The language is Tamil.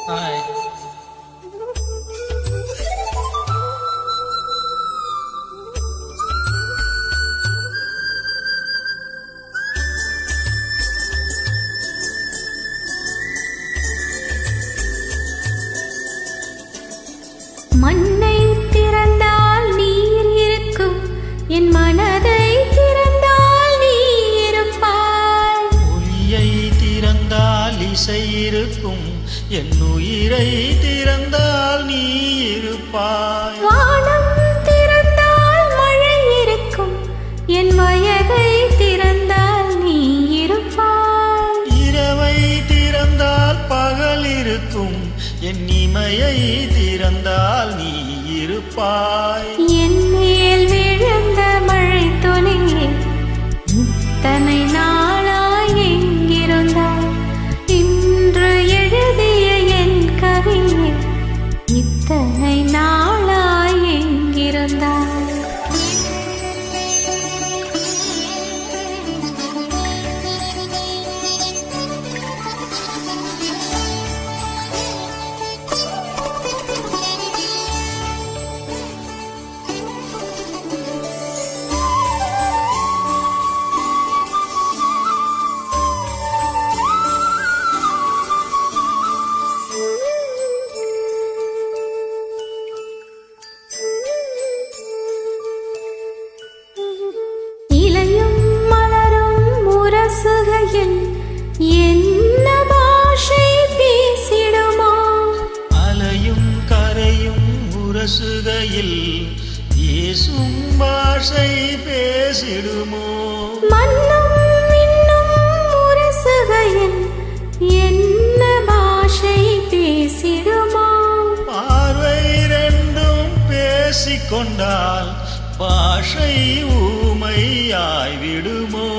ஹாய். மண்ணை திறந்தால் நீர் இருக்கும், என் மனதை திறந்தால் நீ இருப்பாய். ஒளியை திறந்தால் இசை இருக்கும், என் உயிரை திறந்தால் நீ இருப்பாய். வானம் திறந்தால் மழை இருக்கும், என் வயதை திறந்தால் நீ இருப்பாய். இரவை திறந்தால் பகல் இருக்கும், என் இமையை திறந்தால் நீ இருப்பாய். என் மேல் விழுந்த மழை துளியே, இத்தனை நாளாய் எங்கிருந்தாய்? இன்று எழுதிய என் கவியே, இத்தனை நாளாய் எங்கிருந்தாய்? இலையும் மலரும் முரசுகையில் என்ன பாஷை பேசிடுமோ? அலையும் கரையும் உரசுகையில் பேசும் பாஷை பேசிடுமோ? மண்ணும் விண்ணும் முரசுகையில் என்ன பாஷை பேசிடுமோ? பார்வை ரெண்டும் பேசிக்கொண்டால் பாஷை ஊமையாய் விடுமோ?